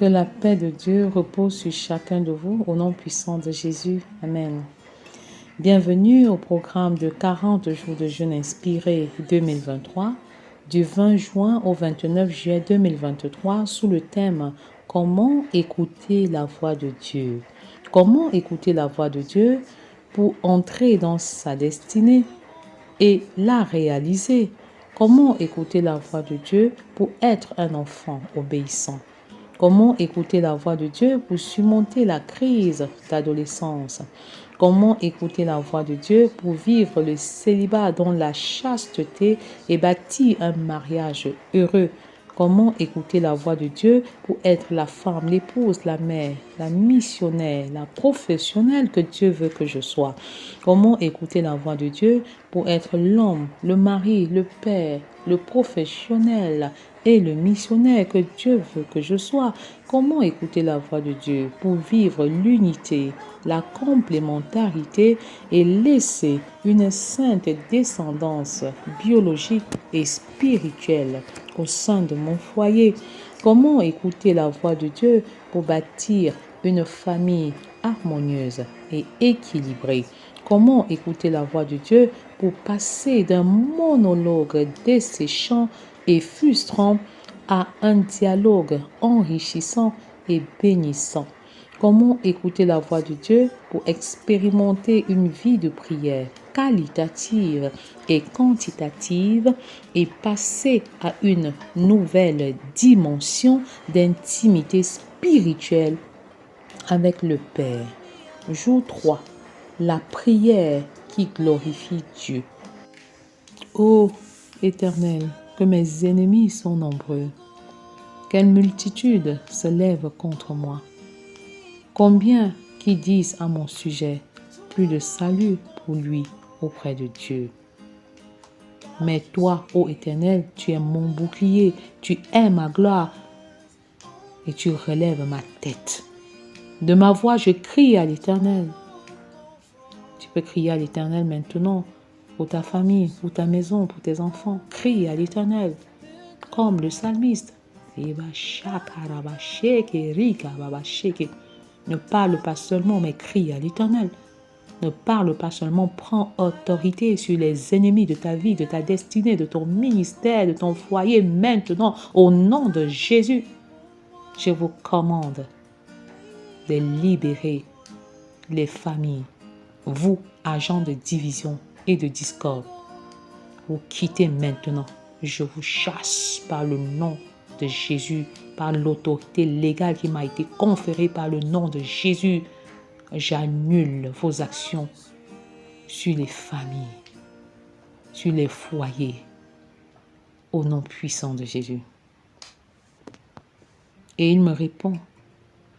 la paix de Dieu repose sur chacun de vous au nom puissant de Jésus. Amen. Bienvenue au programme de 40 jours de jeûne inspiré 2023 du 20 juin au 29 juillet 2023 sous le thème « Comment écouter la voix de Dieu ?» Comment écouter la voix de Dieu pour entrer dans sa destinée et la réaliser? Comment écouter la voix de Dieu pour être un enfant obéissant? Comment écouter la voix de Dieu pour surmonter la crise d'adolescence? Comment écouter la voix de Dieu pour vivre le célibat dans la chasteté et bâtir un mariage heureux? Comment écouter la voix de Dieu pour être la femme, l'épouse, la mère, la missionnaire, la professionnelle que Dieu veut que je sois? Comment écouter la voix de Dieu pour être l'homme, le mari, le père, le professionnel et le missionnaire que Dieu veut que je sois? Comment écouter la voix de Dieu pour vivre l'unité, la complémentarité et laisser une sainte descendance biologique et spirituelle au sein de mon foyer? Comment écouter la voix de Dieu pour bâtir une famille harmonieuse et équilibrée? Comment écouter la voix de Dieu pour passer d'un monologue desséchant et frustrant à un dialogue enrichissant et bénissant? Comment écouter la voix de Dieu pour expérimenter une vie de prière qualitative et quantitative et passer à une nouvelle dimension d'intimité spirituelle avec le Père? Jour 3. La prière qui glorifie Dieu. Ô Éternel, que mes ennemis sont nombreux. Quelle multitude se lève contre moi. Combien qui disent à mon sujet, plus de salut pour lui auprès de Dieu. Mais toi, ô Éternel, tu es mon bouclier, tu es ma gloire et tu relèves ma tête. De ma voix, je crie à l'Éternel. Tu peux crier à l'Éternel maintenant pour ta famille, pour ta maison, pour tes enfants. Crie à l'Éternel comme le psalmiste. Ne parle pas seulement, mais crie à l'Éternel. Ne parle pas seulement, prends autorité sur les ennemis de ta vie, de ta destinée, de ton ministère, de ton foyer maintenant. Au nom de Jésus, je vous commande de libérer les familles. Vous, agents de division et de discorde, vous quittez maintenant. Je vous chasse par le nom de Jésus, par l'autorité légale qui m'a été conférée par le nom de Jésus. J'annule vos actions sur les familles, sur les foyers, au nom puissant de Jésus. Et il me répond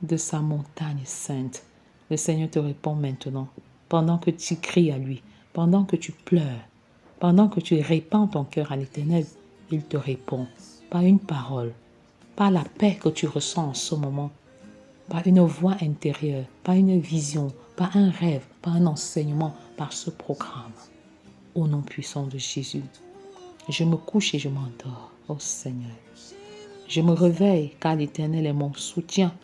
de sa montagne sainte. Le Seigneur te répond maintenant, pendant que tu cries à lui, pendant que tu pleures, pendant que tu répands ton cœur à l'Éternel, il te répond par une parole, par la paix que tu ressens en ce moment, par une voix intérieure, par une vision, par un rêve, par un enseignement, par ce programme. Au nom puissant de Jésus, je me couche et je m'endors, ô Seigneur. Je me réveille car l'Éternel est mon soutien.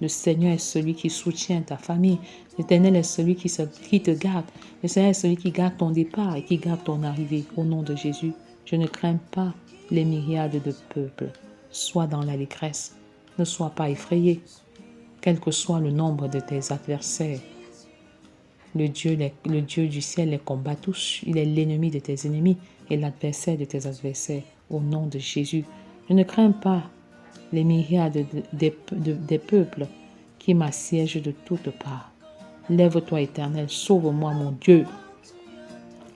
Le Seigneur est celui qui soutient ta famille. L'Éternel est celui qui te garde. Le Seigneur est celui qui garde ton départ et qui garde ton arrivée. Au nom de Jésus, je ne crains pas les myriades de peuples. Sois dans l'allégresse. Ne sois pas effrayé. Quel que soit le nombre de tes adversaires, le Dieu du ciel les combat tous. Il est l'ennemi de tes ennemis et l'adversaire de tes adversaires. Au nom de Jésus, je ne crains pas les myriades des peuples qui m'assiègent de toutes parts. Lève-toi, Éternel, sauve-moi, mon Dieu,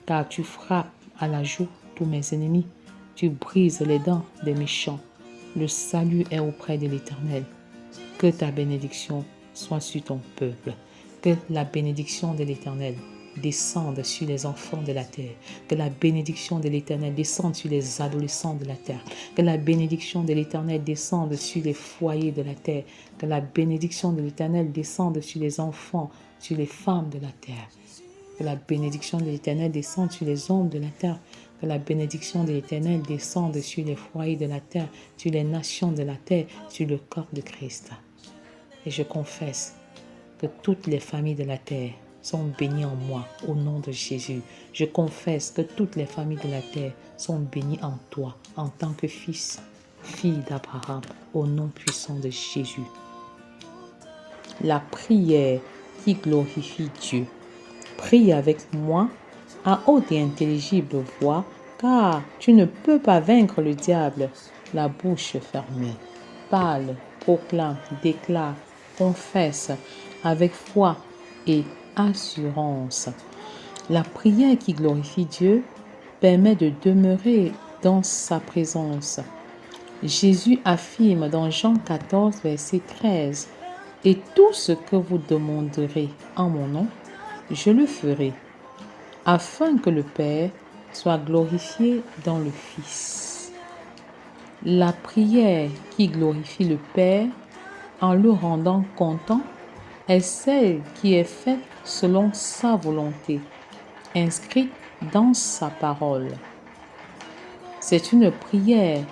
car tu frappes à la joue tous mes ennemis, tu brises les dents des méchants. Le salut est auprès de l'Éternel. Que ta bénédiction soit sur ton peuple. Que la bénédiction de l'Éternel descende sur les enfants de la terre. Que la bénédiction de l'Éternel descende sur les adolescents de la terre. Que la bénédiction de l'Éternel descende sur les foyers de la terre. Que la bénédiction de l'Éternel descende sur les enfants, sur les femmes de la terre. Que la bénédiction de l'Éternel descende sur les hommes de la terre. Que la bénédiction de l'Éternel descende sur les foyers de la terre, sur les nations de la terre, sur le corps de Christ. Et je confesse que toutes les familles de la terre sont bénies en moi, au nom de Jésus. Je confesse que toutes les familles de la terre sont bénies en toi, en tant que fils, fille d'Abraham, au nom puissant de Jésus. La prière qui glorifie Dieu. Prie avec moi à haute et intelligible voix, car tu ne peux pas vaincre le diable, la bouche fermée. Parle, proclame, déclare, confesse avec foi et assurance. La prière qui glorifie Dieu permet de demeurer dans sa présence. Jésus affirme dans Jean 14, verset 13, « Et tout ce que vous demanderez en mon nom, je le ferai, afin que le Père soit glorifié dans le Fils. » La prière qui glorifie le Père en le rendant content est celle qui est faite selon sa volonté, inscrite dans sa parole. C'est une prière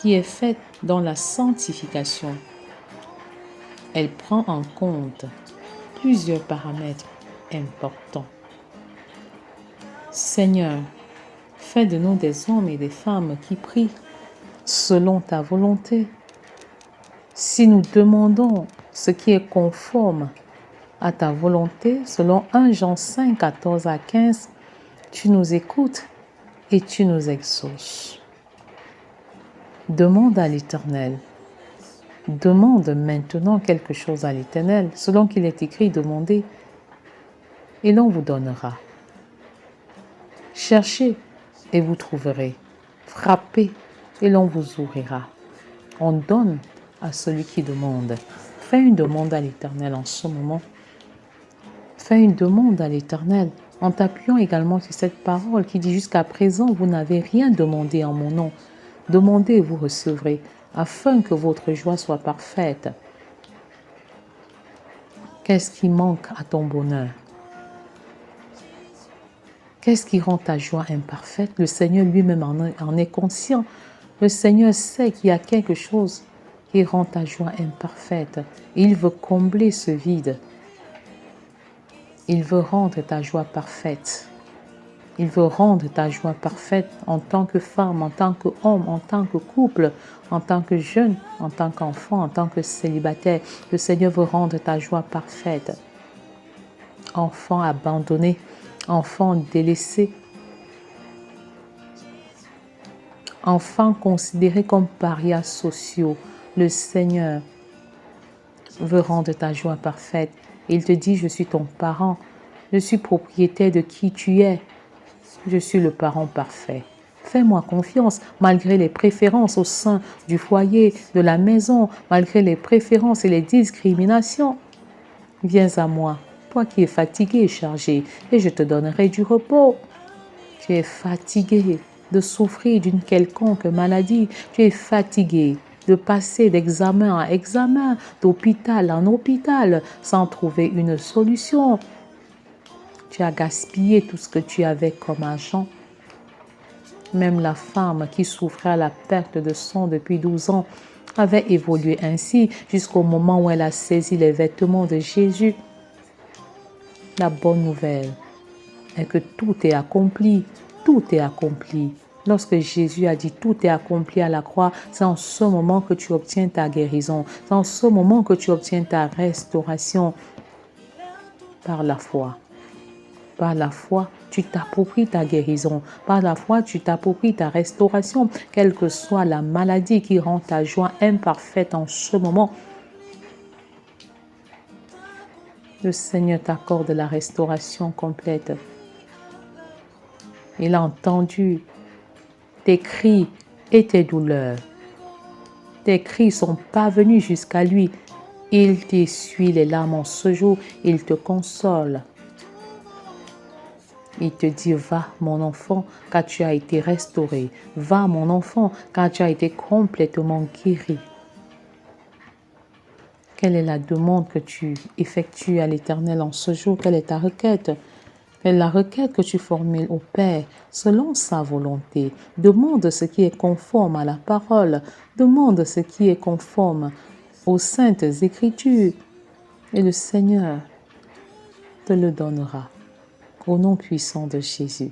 qui est faite dans la sanctification. Elle prend en compte plusieurs paramètres importants. Seigneur, fais de nous des hommes et des femmes qui prient selon ta volonté. Si nous demandons ce qui est conforme à ta volonté, selon 1 Jean 5, 14 à 15, tu nous écoutes et tu nous exauces. Demande à l'Éternel. Demande maintenant quelque chose à l'Éternel, selon qu'il est écrit, demandez, et l'on vous donnera. Cherchez et vous trouverez. Frappez et l'on vous ouvrira. On donne à celui qui demande. Fais une demande à l'Éternel en ce moment. Fais une demande à l'Éternel en t'appuyant également sur cette parole qui dit « Jusqu'à présent, vous n'avez rien demandé en mon nom. Demandez et vous recevrez, afin que votre joie soit parfaite. » Qu'est-ce qui manque à ton bonheur? Qu'est-ce qui rend ta joie imparfaite? Le Seigneur lui-même en est conscient. Le Seigneur sait qu'il y a quelque chose qui rend ta joie imparfaite. Il veut combler ce vide. Il veut rendre ta joie parfaite. Il veut rendre ta joie parfaite en tant que femme, en tant qu'homme, en tant que couple, en tant que jeune, en tant qu'enfant, en tant que célibataire. Le Seigneur veut rendre ta joie parfaite. Enfant abandonné, enfant délaissé, enfant considéré comme parias sociaux, le Seigneur veut rendre ta joie parfaite. Il te dit, je suis ton parent, je suis propriétaire de qui tu es, je suis le parent parfait. Fais-moi confiance, malgré les préférences au sein du foyer, de la maison, malgré les préférences et les discriminations. Viens à moi, toi qui es fatigué et chargé, et je te donnerai du repos. Tu es fatigué de souffrir d'une quelconque maladie, tu es fatigué de passer d'examen en examen, d'hôpital en hôpital, sans trouver une solution. Tu as gaspillé tout ce que tu avais comme argent. Même la femme qui souffrait à la perte de sang depuis 12 ans avait évolué ainsi jusqu'au moment où elle a saisi les vêtements de Jésus. La bonne nouvelle est que tout est accompli. Tout est accompli. Lorsque Jésus a dit tout est accompli à la croix, c'est en ce moment que tu obtiens ta guérison. C'est en ce moment que tu obtiens ta restauration par la foi. Par la foi, tu t'appropries ta guérison. Par la foi, tu t'appropries ta restauration, quelle que soit la maladie qui rend ta joie imparfaite en ce moment. Le Seigneur t'accorde la restauration complète. Il a entendu tes cris et tes douleurs. Tes cris sont parvenus jusqu'à lui. Il t'essuie les larmes en ce jour. Il te console. Il te dit, va mon enfant, car tu as été restauré. Va mon enfant, car tu as été complètement guéri. Quelle est la demande que tu effectues à l'Éternel en ce jour? Quelle est ta requête? Quelle est la requête que tu formules au Père selon sa volonté? Demande ce qui est conforme à la parole. Demande ce qui est conforme aux saintes Écritures. et le Seigneur te le donnera. Au nom puissant de Jésus,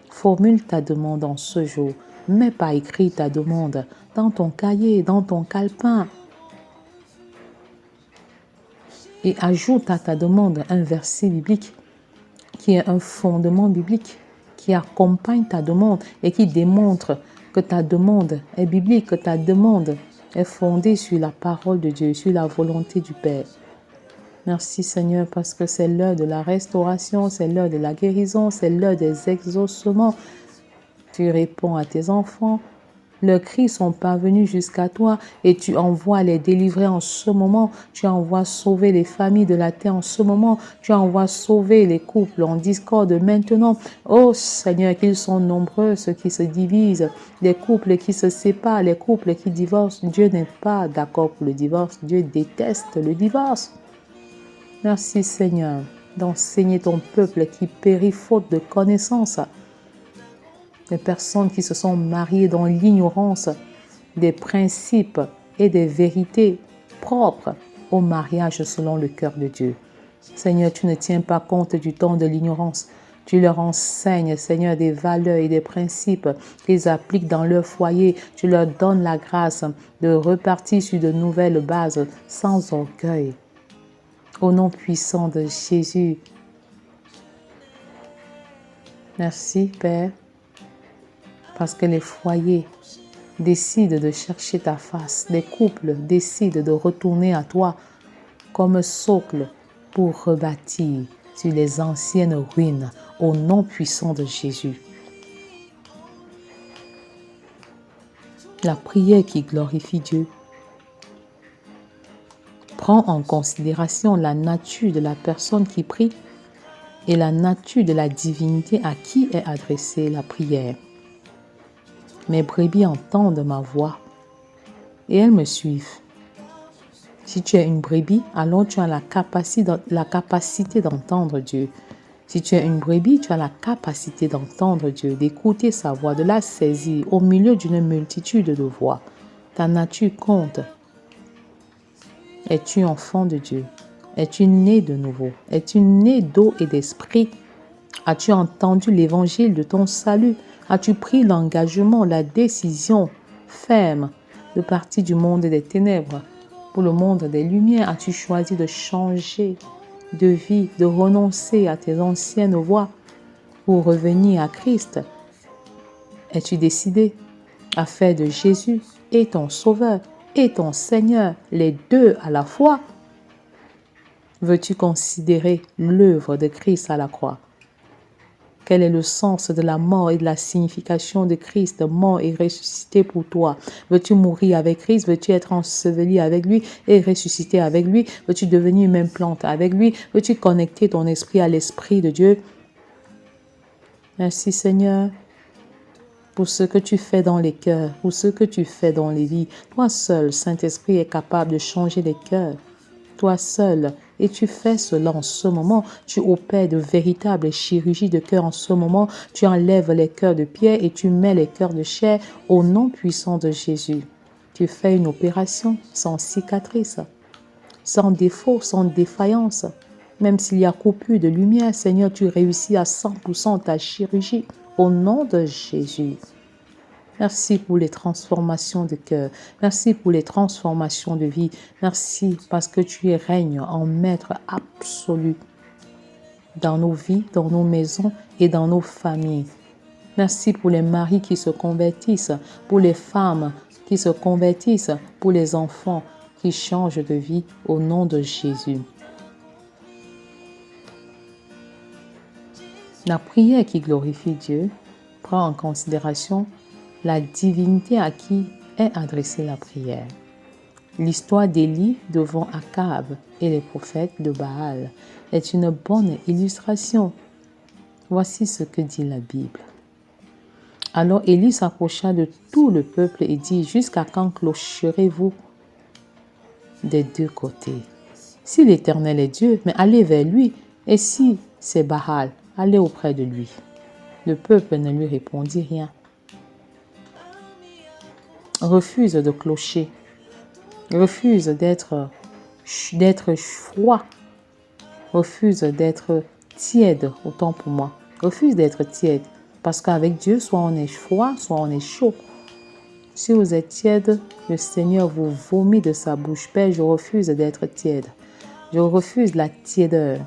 formule ta demande en ce jour. Mets par écrit ta demande dans ton cahier, dans ton calepin. Et ajoute à ta demande un verset biblique qui est un fondement biblique, qui accompagne ta demande et qui démontre que ta demande est biblique, que ta demande est fondée sur la parole de Dieu, sur la volonté du Père. Merci Seigneur parce que c'est l'heure de la restauration, c'est l'heure de la guérison, c'est l'heure des exaucements. Tu réponds à tes enfants. Leurs cris sont parvenus jusqu'à toi et tu envoies les délivrer en ce moment. Tu envoies sauver les familles de la terre en ce moment. Tu envoies sauver les couples en discorde maintenant. Oh Seigneur, qu'ils sont nombreux ceux qui se divisent, les couples qui se séparent, les couples qui divorcent. Dieu n'est pas d'accord pour le divorce. Dieu déteste le divorce. Merci Seigneur d'enseigner ton peuple qui périt faute de connaissance. Les personnes qui se sont mariées dans l'ignorance des principes et des vérités propres au mariage selon le cœur de Dieu. Seigneur, tu ne tiens pas compte du temps de l'ignorance. Tu leur enseignes, Seigneur, des valeurs et des principes qu'ils appliquent dans leur foyer. Tu leur donnes la grâce de repartir sur de nouvelles bases sans orgueil. Au nom puissant de Jésus. Merci, Père, parce que les foyers décident de chercher ta face. Les couples décident de retourner à toi comme socle pour rebâtir sur les anciennes ruines au nom puissant de Jésus. La prière qui glorifie Dieu prend en considération la nature de la personne qui prie et la nature de la divinité à qui est adressée la prière. Mes brebis entendent ma voix et elles me suivent. Si tu es une brebis, alors tu as la capacité d'entendre Dieu. Si tu es une brebis, tu as la capacité d'entendre Dieu, d'écouter sa voix, de la saisir au milieu d'une multitude de voix. Ta nature compte. Es-tu enfant de Dieu? Es-tu né de nouveau? Es-tu né d'eau et d'esprit? As-tu entendu l'évangile de ton salut? As-tu pris l'engagement, la décision ferme de partir du monde des ténèbres pour le monde des lumières? As-tu choisi de changer de vie, de renoncer à tes anciennes voies pour revenir à Christ? Es-tu décidé à faire de Jésus et ton Sauveur et ton Seigneur, les deux à la fois? Veux-tu considérer l'œuvre de Christ à la croix? Quel est le sens de la mort et de la signification de Christ, mort et ressuscité pour toi? Veux-tu mourir avec Christ? Veux-tu être enseveli avec lui et ressuscité avec lui? Veux-tu devenir une même plante avec lui? Veux-tu connecter ton esprit à l'esprit de Dieu? Merci Seigneur pour ce que tu fais dans les cœurs, pour ce que tu fais dans les vies. Toi seul, Saint-Esprit, est capable de changer les cœurs. Toi seul. Et tu fais cela en ce moment. Tu opères de véritables chirurgies de cœur en ce moment. Tu enlèves les cœurs de pierre et tu mets les cœurs de chair au nom puissant de Jésus. Tu fais une opération sans cicatrice, sans défaut, sans défaillance. Même s'il y a coupure de lumière, Seigneur, tu réussis à 100% ta chirurgie au nom de Jésus. Merci pour les transformations de cœur. Merci pour les transformations de vie. Merci parce que tu règnes en maître absolu dans nos vies, dans nos maisons et dans nos familles. Merci pour les maris qui se convertissent, pour les femmes qui se convertissent, pour les enfants qui changent de vie au nom de Jésus. La prière qui glorifie Dieu prend en considération la divinité à qui est adressée la prière. L'histoire d'Élie devant Akab et les prophètes de Baal est une bonne illustration. Voici ce que dit la Bible. Alors Élie s'approcha de tout le peuple et dit: jusqu'à quand clocherez-vous des deux côtés? Si l'Éternel est Dieu, mais allez vers lui, et si c'est Baal, allez auprès de lui. Le peuple ne lui répondit rien. Refuse de clocher, refuse d'être froid refuse d'être tiède autant pour moi. Refuse d'être tiède. Parce qu'avec Dieu, soit on est froid, soit on est chaud. Si vous êtes tiède, le Seigneur vous vomit de sa bouche. Père, je refuse d'être tiède. Je refuse la tiédeur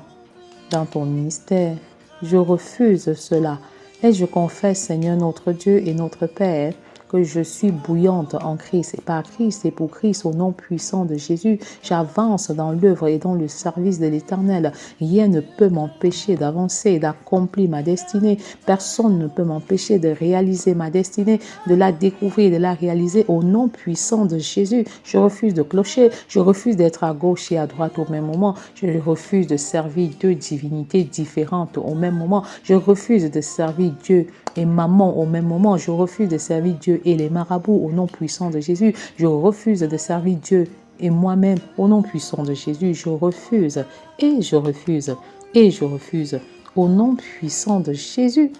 dans ton ministère. Je refuse cela. Et je confesse, Seigneur, notre Dieu et notre Père, que je suis bouillante en Christ. Et par Christ et pour Christ, au nom puissant de Jésus, j'avance dans l'œuvre et dans le service de l'Éternel. Rien ne peut m'empêcher d'avancer et d'accomplir ma destinée. Personne ne peut m'empêcher de réaliser ma destinée, de la découvrir, de la réaliser au nom puissant de Jésus. Je refuse de clocher, je refuse d'être à gauche et à droite au même moment. Je refuse de servir deux divinités différentes au même moment. Je refuse de servir Dieu et maman au même moment. Je refuse de servir Dieu et les marabouts au nom puissant de Jésus. Je refuse de servir Dieu et moi-même au nom puissant de Jésus. Je refuse et je refuse et je refuse au nom puissant de Jésus.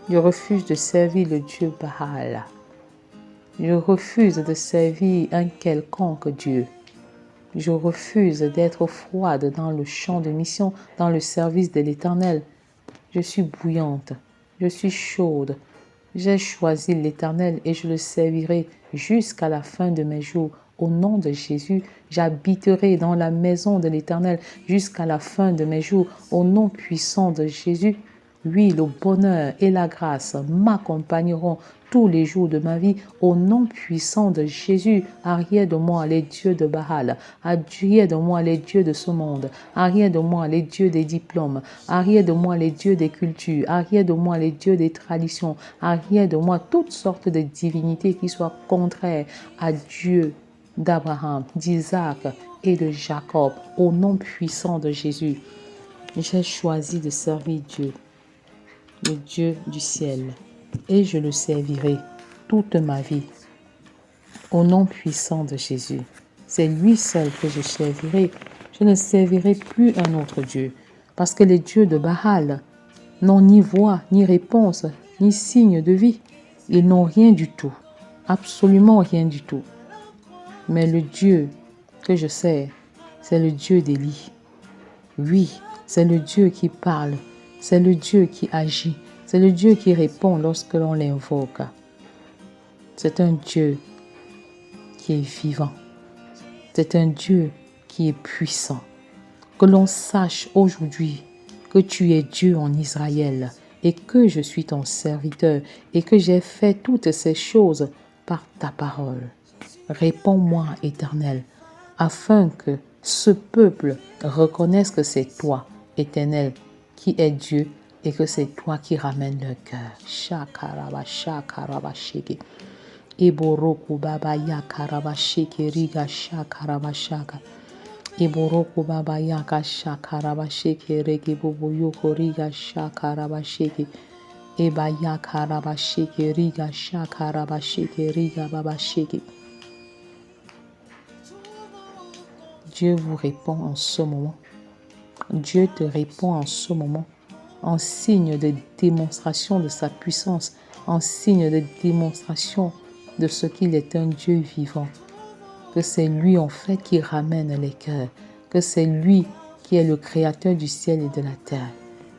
Je refuse de servir le Dieu Baal. Je refuse de servir un quelconque Dieu. Je refuse d'être froide dans le champ de mission, dans le service de l'Éternel. Je suis bouillante, je suis chaude. J'ai choisi l'Éternel et je le servirai jusqu'à la fin de mes jours. Au nom de Jésus, j'habiterai dans la maison de l'Éternel jusqu'à la fin de mes jours. Au nom puissant de Jésus, oui, le bonheur et la grâce m'accompagneront tous les jours de ma vie. Au nom puissant de Jésus, arrière de moi les dieux de Baal, arrière de moi les dieux de ce monde, arrière de moi les dieux des diplômes, arrière de moi les dieux des cultures, arrière de moi les dieux des traditions, arrière de moi toutes sortes de divinités qui soient contraires à Dieu d'Abraham, d'Isaac et de Jacob. Au nom puissant de Jésus, j'ai choisi de servir Dieu, le Dieu du ciel, et je le servirai toute ma vie. Au nom puissant de Jésus, c'est lui seul que je servirai. Je ne servirai plus un autre Dieu, parce que les dieux de Baal n'ont ni voix, ni réponse, ni signe de vie. Ils n'ont rien du tout, absolument rien du tout. Mais le Dieu que je sers, c'est le Dieu d'Élie. Oui, c'est le Dieu qui parle, c'est le Dieu qui agit, c'est le Dieu qui répond lorsque l'on l'invoque. C'est un Dieu qui est vivant. C'est un Dieu qui est puissant. Que l'on sache aujourd'hui que tu es Dieu en Israël et que je suis ton serviteur et que j'ai fait toutes ces choses par ta parole. Réponds-moi, Éternel, afin que ce peuple reconnaisse que c'est toi, Éternel, qui es Dieu et que c'est toi qui ramènes leur cœur. Shakaraba, shakaraba, sheke. Iboroku baba ya karaba sheke riga shakaraba shaka. Iboroku baba ya ka shakaraba sheke rege bobo yoko riga shakaraba sheke. Eba ya karaba sheke riga shakaraba sheke riga baba sheke. Dieu vous répond en ce moment. Dieu te répond en ce moment en signe de démonstration de sa puissance, en signe de démonstration de ce qu'il est un Dieu vivant. Que c'est lui en fait qui ramène les cœurs, que c'est lui qui est le créateur du ciel et de la terre.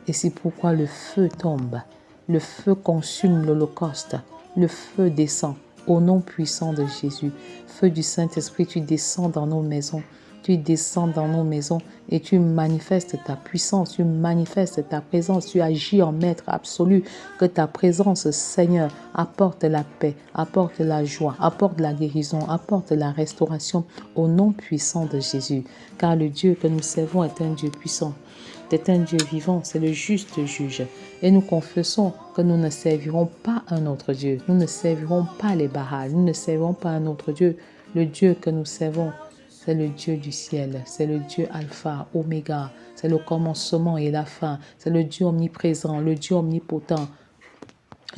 Et c'est pourquoi le feu tombe, le feu consume l'holocauste, le feu descend au nom puissant de Jésus. Feu du Saint-Esprit, tu descends dans nos maisons. Tu descends dans nos maisons et tu manifestes ta puissance, tu manifestes ta présence, tu agis en maître absolu. Que ta présence, Seigneur, apporte la paix, apporte la joie, apporte la guérison, apporte la restauration au nom puissant de Jésus. Car le Dieu que nous servons est un Dieu puissant, c'est un Dieu vivant, c'est le juste juge. Et nous confessons que nous ne servirons pas un autre Dieu, nous ne servirons pas les Baals, nous ne servirons pas un autre Dieu. Le Dieu que nous servons, c'est le Dieu du ciel, c'est le Dieu alpha, oméga, c'est le commencement et la fin, c'est le Dieu omniprésent, le Dieu omnipotent,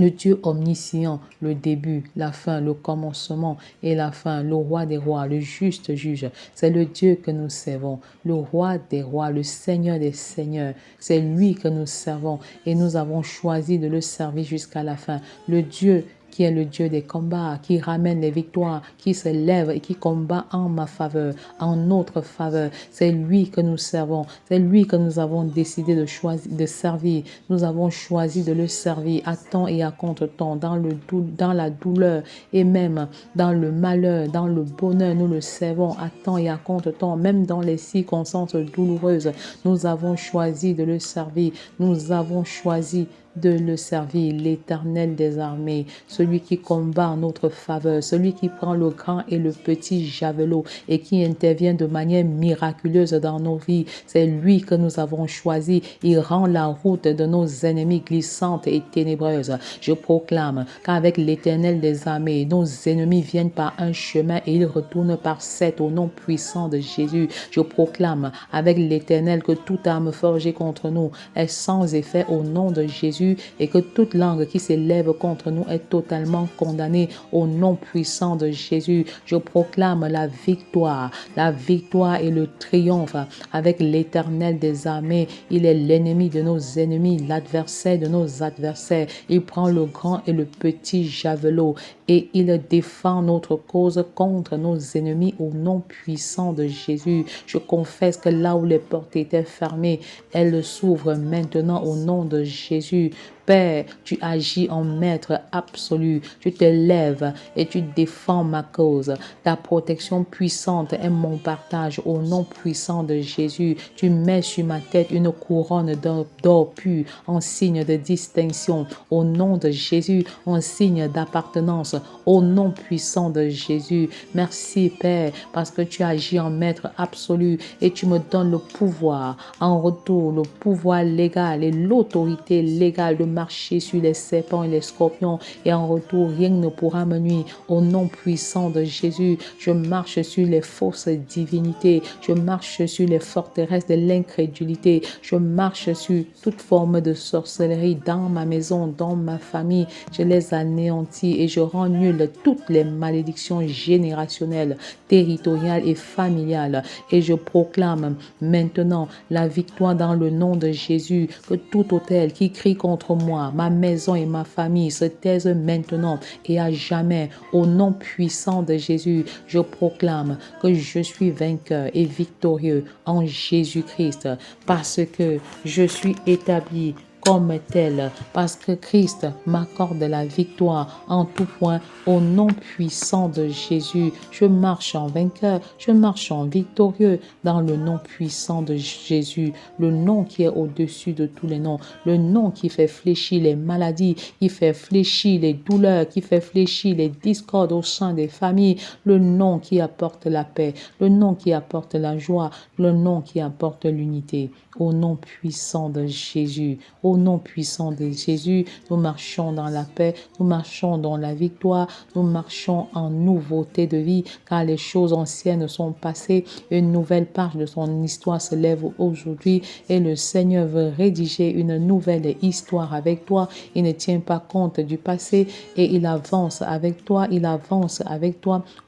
le Dieu omniscient, le début, la fin, le commencement et la fin, le roi des rois, le juste juge. C'est le Dieu que nous servons, le roi des rois, le Seigneur des seigneurs. C'est lui que nous servons et nous avons choisi de le servir jusqu'à la fin. Le Dieu qui est le Dieu des combats, qui ramène les victoires, qui se lève et qui combat en ma faveur, en notre faveur. C'est lui que nous servons, c'est lui que nous avons décidé de choisir, de servir. Nous avons choisi de le servir à temps et à contre-temps, dans la douleur et même dans le malheur, dans le bonheur. Nous le servons à temps et à contre-temps, même dans les circonstances douloureuses. Nous avons choisi de le servir. Nous avons choisi de le servir, l'Éternel des armées, celui qui combat en notre faveur, celui qui prend le grand et le petit javelot et qui intervient de manière miraculeuse dans nos vies. C'est lui que nous avons choisi. Il rend la route de nos ennemis glissante et ténébreuse. Je proclame qu'avec l'Éternel des armées, nos ennemis viennent par un chemin et ils retournent par sept au nom puissant de Jésus. Je proclame avec l'Éternel que toute arme forgée contre nous est sans effet au nom de Jésus et que toute langue qui s'élève contre nous est totalement condamnée au nom puissant de Jésus. Je proclame la victoire et le triomphe avec l'Éternel des armées. Il est l'ennemi de nos ennemis, l'adversaire de nos adversaires. Il prend le grand et le petit javelot et il défend notre cause contre nos ennemis au nom puissant de Jésus. Je confesse que là où les portes étaient fermées, elles s'ouvrent maintenant au nom de Jésus. Père, tu agis en maître absolu. Tu te lèves et tu défends ma cause. Ta protection puissante est mon partage au nom puissant de Jésus. Tu mets sur ma tête une couronne d'or pur en signe de distinction au nom de Jésus, en signe d'appartenance au nom puissant de Jésus. Merci Père parce que tu agis en maître absolu et tu me donnes le pouvoir en retour, le pouvoir légal et l'autorité légale de marcher sur les serpents et les scorpions et en retour rien ne pourra me nuire au nom puissant de Jésus. Je marche sur les fausses divinités, je marche sur les forteresses de l'incrédulité, je marche sur toute forme de sorcellerie dans ma maison, dans ma famille. Je les anéantis et je rends nulles toutes les malédictions générationnelles, territoriales et familiales. Et je proclame maintenant la victoire dans le nom de Jésus, que tout autel qui crie contre moi, ma maison et ma famille se taise maintenant et à jamais. Au nom puissant de Jésus, je proclame que je suis vainqueur et victorieux en Jésus-Christ parce que je suis établi comme tel, parce que Christ m'accorde la victoire en tout point au nom puissant de Jésus. Je marche en vainqueur, je marche en victorieux dans le nom puissant de Jésus, le nom qui est au-dessus de tous les noms, le nom qui fait fléchir les maladies, qui fait fléchir les douleurs, qui fait fléchir les discordes au sein des familles, le nom qui apporte la paix, le nom qui apporte la joie, le nom qui apporte l'unité. Au nom puissant de Jésus, au nom puissant de Jésus, nous marchons dans la paix, nous marchons dans la victoire, nous marchons en nouveauté de vie, car les choses anciennes sont passées, une nouvelle page de son histoire se lève aujourd'hui et le Seigneur veut rédiger une nouvelle histoire avec toi. Il ne tient pas compte du passé et il avance avec toi,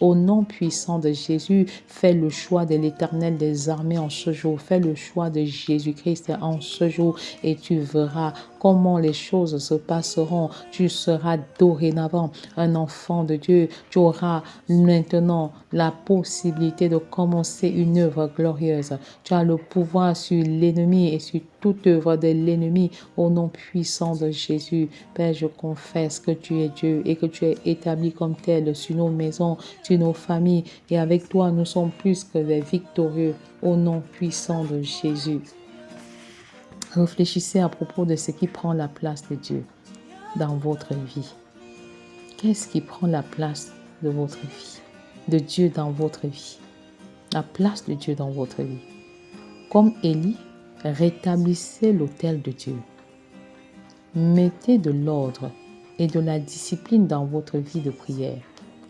Au nom puissant de Jésus, fais le choix de l'Éternel des armées en ce jour, fais le choix de Jésus-Christ en ce jour et tu verras comment les choses se passeront. Tu seras dorénavant un enfant de Dieu. Tu auras maintenant la possibilité de commencer une œuvre glorieuse. Tu as le pouvoir sur l'ennemi et sur toute œuvre de l'ennemi au nom puissant de Jésus. Père, je confesse que tu es Dieu et que tu es établi comme tel sur nos maisons, sur nos familles et avec toi nous sommes plus que des victorieux au nom puissant de Jésus. Réfléchissez à propos de ce qui prend la place de Dieu dans votre vie. Qu'est-ce qui prend la place de votre vie, de Dieu dans votre vie? La place de Dieu dans votre vie. Comme Élie, rétablissez l'autel de Dieu. Mettez de l'ordre et de la discipline dans votre vie de prière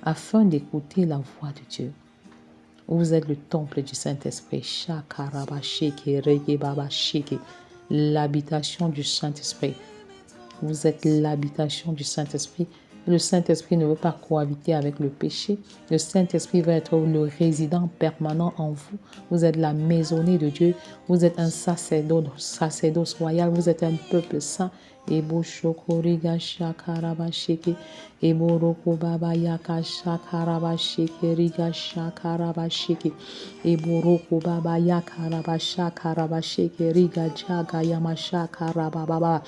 afin d'écouter la voix de Dieu. Vous êtes le temple du Saint-Esprit. L'habitation du Saint-Esprit. Vous êtes l'habitation du Saint-Esprit. Le Saint-Esprit ne veut pas cohabiter avec le péché. Le Saint-Esprit va être le résident permanent en vous. Vous êtes la maisonnée de Dieu. Vous êtes un sacerdoce royal. Vous êtes un peuple saint. Ebo shokoriga shakaraba sheke. Ebo roko baba yaka shakaraba sheke riga shakaraba sheke. Ebo roko baba yakaraba shakaraba sheke riga jaga yama shakaraba baba.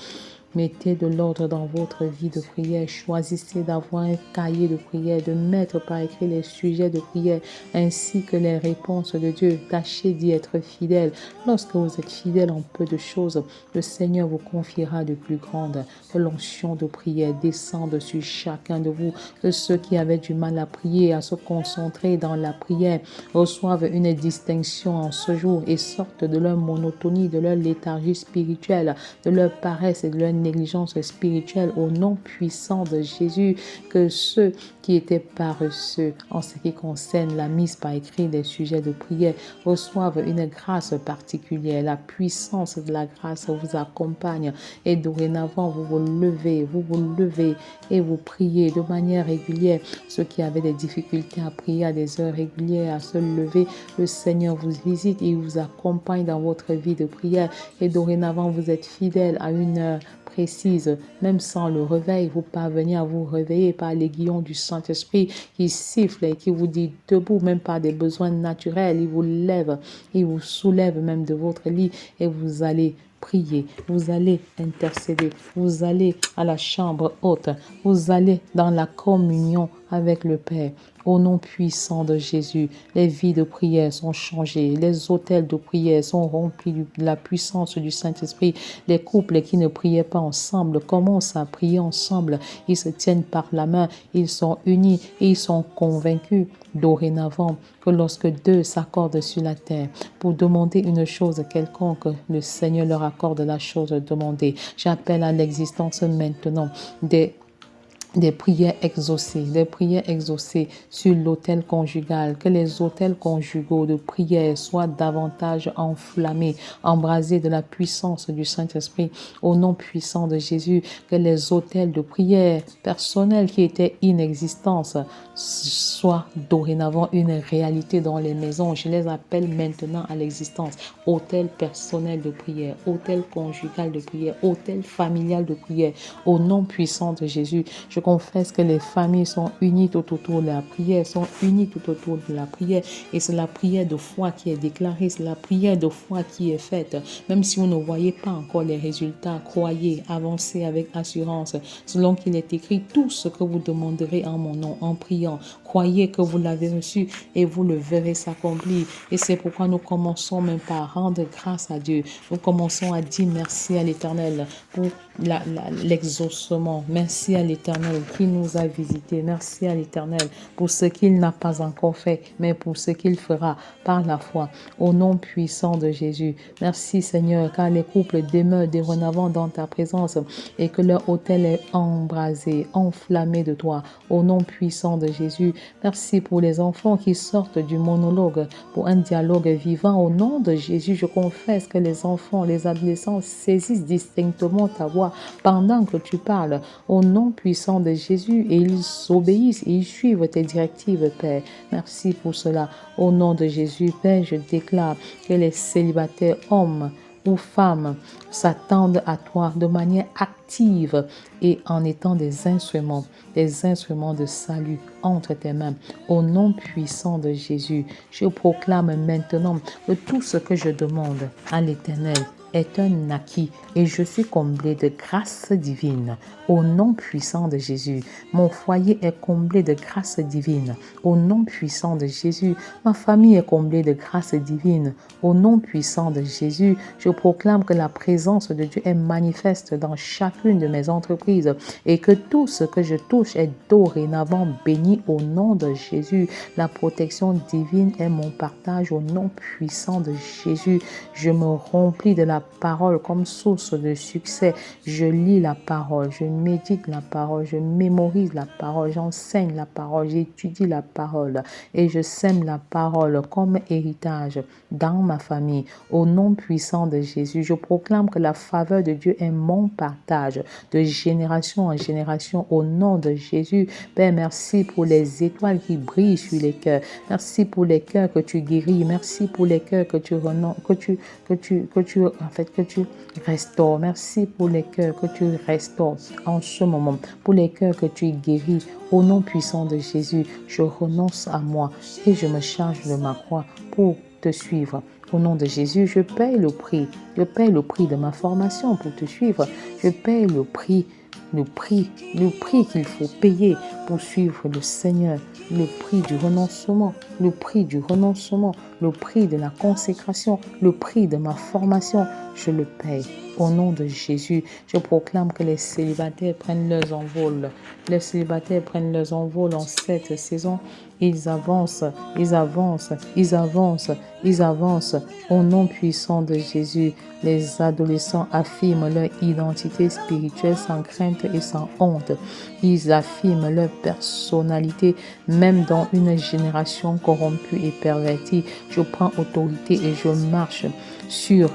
Mettez de l'ordre dans votre vie de prière. Choisissez d'avoir un cahier de prière, de mettre par écrit les sujets de prière ainsi que les réponses de Dieu. Tâchez d'y être fidèle. Lorsque vous êtes fidèle en peu de choses, le Seigneur vous confiera de plus grandes. Que l'onction de prière descende sur chacun de vous. Que ceux qui avaient du mal à prier, à se concentrer dans la prière, reçoivent une distinction en ce jour et sortent de leur monotonie, de leur léthargie spirituelle, de leur paresse et de leur négligence spirituelle au nom puissant de Jésus. Que ceux qui étaient paresseux en ce qui concerne la mise par écrit des sujets de prière reçoivent une grâce particulière. La puissance de la grâce vous accompagne et dorénavant vous vous levez et vous priez de manière régulière. Ceux qui avaient des difficultés à prier à des heures régulières, à se lever, le Seigneur vous visite et vous accompagne dans votre vie de prière et dorénavant vous êtes fidèle à une heure précise, même sans le réveil, vous parvenez à vous réveiller par l'aiguillon du Saint-Esprit qui siffle et qui vous dit debout, même par des besoins naturels, il vous lève, il vous soulève même de votre lit et vous allez prier, vous allez intercéder, vous allez à la chambre haute, vous allez dans la communion avec le Père. Au nom puissant de Jésus, les vies de prière sont changées, les autels de prière sont remplis de la puissance du Saint-Esprit. Les couples qui ne priaient pas ensemble commencent à prier ensemble. Ils se tiennent par la main, ils sont unis et ils sont convaincus dorénavant que lorsque deux s'accordent sur la terre pour demander une chose quelconque, le Seigneur leur accorde la chose demandée. J'appelle à l'existence maintenant des prières exaucées sur l'autel conjugal, que les autels conjugaux de prière soient davantage enflammés, embrasés de la puissance du Saint-Esprit, au nom puissant de Jésus, que les autels de prière personnels qui étaient inexistants soient dorénavant une réalité dans les maisons. Je les appelle maintenant à l'existence. Autel personnel de prière, autel conjugal de prière, autel familial de prière, au nom puissant de Jésus. Je confesse que les familles sont unies tout autour de la prière, sont unies tout autour de la prière. Et c'est la prière de foi qui est déclarée, c'est la prière de foi qui est faite. Même si vous ne voyez pas encore les résultats, croyez, avancez avec assurance. Selon qu'il est écrit, tout ce que vous demanderez en mon nom, en priant, croyez que vous l'avez reçu et vous le verrez s'accomplir. Et c'est pourquoi nous commençons même par rendre grâce à Dieu. Nous commençons à dire merci à l'Éternel pour l'exaucement. Merci à l'Éternel qui nous a visités. Merci à l'Éternel pour ce qu'il n'a pas encore fait, mais pour ce qu'il fera par la foi. Au nom puissant de Jésus. Merci Seigneur, car les couples demeurent dorénavant dans ta présence et que leur autel est embrasé, enflammé de toi. Au nom puissant de Jésus. Merci pour les enfants qui sortent du monologue pour un dialogue vivant. Au nom de Jésus, je confesse que les enfants, les adolescents saisissent distinctement ta voix pendant que tu parles. Au nom puissant de Jésus, et ils obéissent et ils suivent tes directives, Père. Merci pour cela. Au nom de Jésus, Père, je déclare que les célibataires hommes ou femmes s'attendent à toi de manière active et en étant des instruments de salut entre tes mains. Au nom puissant de Jésus, je proclame maintenant que tout ce que je demande à l'Éternel est un acquis et je suis comblé de grâce divine. Au nom puissant de Jésus, mon foyer est comblé de grâce divine. Au nom puissant de Jésus, ma famille est comblée de grâce divine. Au nom puissant de Jésus, je proclame que la présence de Dieu est manifeste dans chacune de mes entreprises et que tout ce que je touche est dorénavant béni au nom de Jésus. La protection divine est mon partage au nom puissant de Jésus. Je me remplis de la ta parole comme source de succès. Je lis la parole, je médite la parole, je mémorise la parole, j'enseigne la parole, j'étudie la parole et je sème la parole comme héritage dans ma famille. Au nom puissant de Jésus, je proclame que la faveur de Dieu est mon partage de génération en génération au nom de Jésus. Père, merci pour les étoiles qui brillent sur les cœurs. Merci pour les cœurs que tu guéris. Merci pour les cœurs que tu restaures. Merci pour les cœurs que tu restaures en ce moment. Pour les cœurs que tu guéris. Au nom puissant de Jésus, je renonce à moi et je me charge de ma croix pour te suivre. Au nom de Jésus, je paye le prix. Je paye le prix de ma formation pour te suivre. Je paye le prix qu'il faut payer pour suivre le Seigneur. Le prix du renoncement, le prix de la consécration, le prix de ma formation, je le paye. Au nom de Jésus, je proclame que les célibataires prennent leurs envols. Les célibataires prennent leurs envols en cette saison. Ils avancent. Au nom puissant de Jésus, les adolescents affirment leur identité spirituelle sans crainte et sans honte. Ils affirment leur personnalité, même dans une génération corrompue et pervertie. Je prends autorité et je marche sur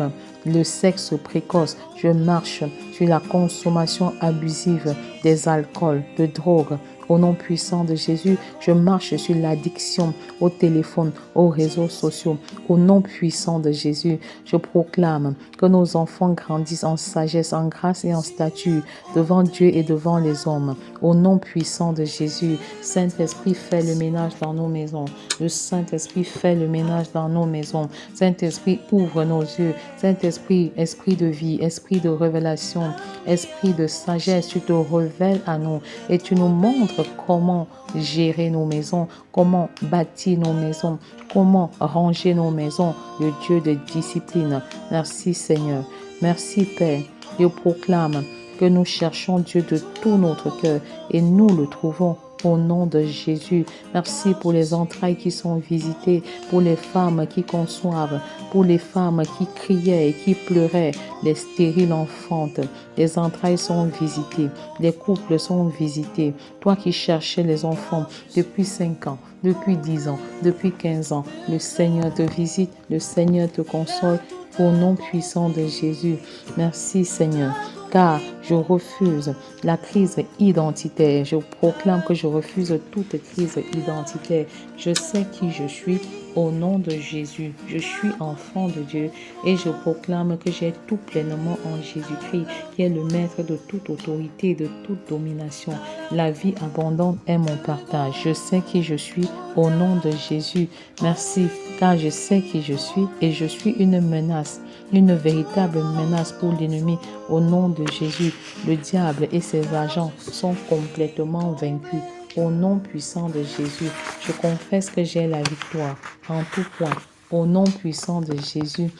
le sexe précoce. Je marche sur la consommation abusive des alcools, de drogues. Au nom puissant de Jésus, je marche sur l'addiction au téléphone, aux réseaux sociaux. Au nom puissant de Jésus, je proclame que nos enfants grandissent en sagesse, en grâce et en stature devant Dieu et devant les hommes. Au nom puissant de Jésus, Saint-Esprit, fais le ménage dans nos maisons. Le Saint-Esprit fait le ménage dans nos maisons. Saint-Esprit, ouvre nos yeux. Saint-Esprit, esprit de vie, esprit de révélation, esprit de sagesse, tu te révèles à nous et tu nous montres comment gérer nos maisons, comment bâtir nos maisons, comment ranger nos maisons, le Dieu de discipline. Merci Seigneur. Merci Père. Je proclame que nous cherchons Dieu de tout notre cœur et nous le trouvons. Au nom de Jésus, merci pour les entrailles qui sont visitées, pour les femmes qui conçoivent, pour les femmes qui criaient et qui pleuraient, les stériles enfantes. Les entrailles sont visitées, les couples sont visités. Toi qui cherchais les enfants depuis 5 ans, depuis 10 ans, depuis 15 ans, le Seigneur te visite, le Seigneur te console. Au nom puissant de Jésus, merci Seigneur. Car je refuse la crise identitaire. Je proclame que je refuse toute crise identitaire. Je sais qui je suis au nom de Jésus. Je suis enfant de Dieu et je proclame que j'ai tout pleinement en Jésus-Christ, qui est le maître de toute autorité, de toute domination. La vie abondante est mon partage. Je sais qui je suis au nom de Jésus. Merci, car je sais qui je suis et je suis une menace. Une véritable menace pour l'ennemi. Au nom de Jésus, le diable et ses agents sont complètement vaincus. Au nom puissant de Jésus, je confesse que j'ai la victoire en tout point. Au nom puissant de Jésus,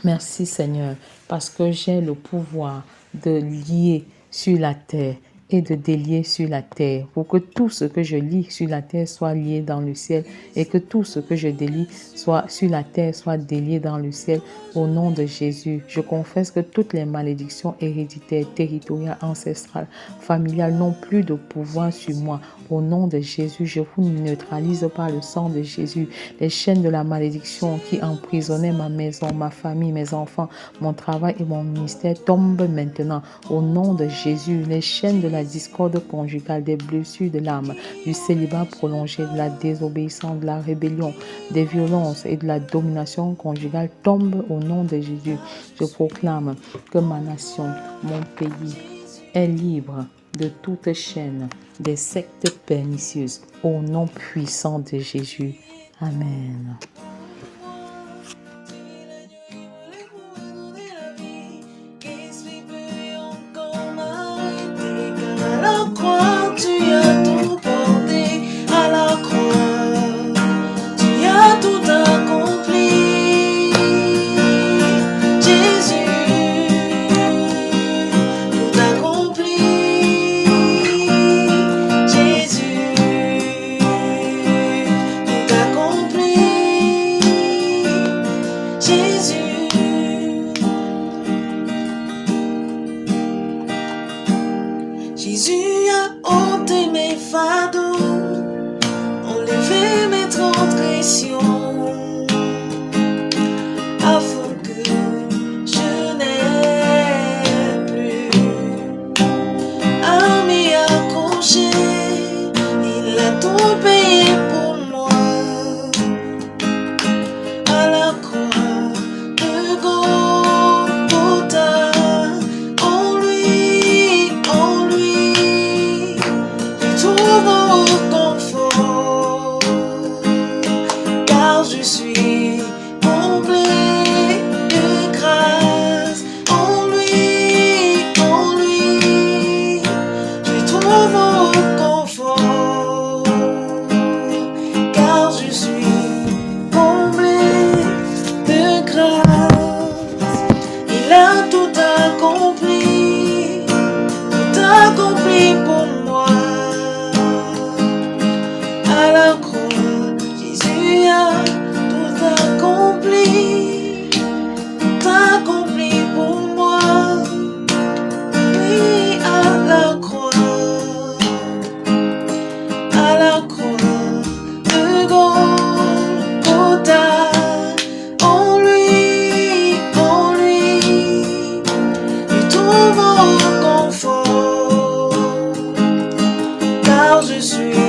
merci Seigneur, parce que j'ai le pouvoir de lier sur la terre et de délier sur la terre, pour que tout ce que je lis sur la terre soit lié dans le ciel et que tout ce que je délie soit sur la terre soit délié dans le ciel. Au nom de Jésus, je confesse que toutes les malédictions héréditaires, territoriales, ancestrales, familiales n'ont plus de pouvoir sur moi. Au nom de Jésus, je vous neutralise par le sang de Jésus. Les chaînes de la malédiction qui emprisonnaient ma maison, ma famille, mes enfants, mon travail et mon ministère tombent maintenant. Au nom de Jésus, les chaînes de la discorde conjugale, des blessures de l'âme, du célibat prolongé, de la désobéissance, de la rébellion, des violences et de la domination conjugale tombent au nom de Jésus. Je proclame que ma nation, mon pays, est libre de toute chaîne des sectes pernicieuses. Au nom puissant de Jésus. Amen. Jésus a ôté mes fardeaux, enlevé mes transgressions, afin que je n'ai plus à m'y accrocher. Il a tout payé pour moi à la croix de Golgotha. En lui, je trouve confort, car je suis comblé de grâce. En lui, je trouve confort, car je suis comblé de grâce. Il a tout accompli pour moi à la croix. Jésus a tout accompli pour moi. Oui, à la croix de Golgotha. En lui, je trouve confort, car je suis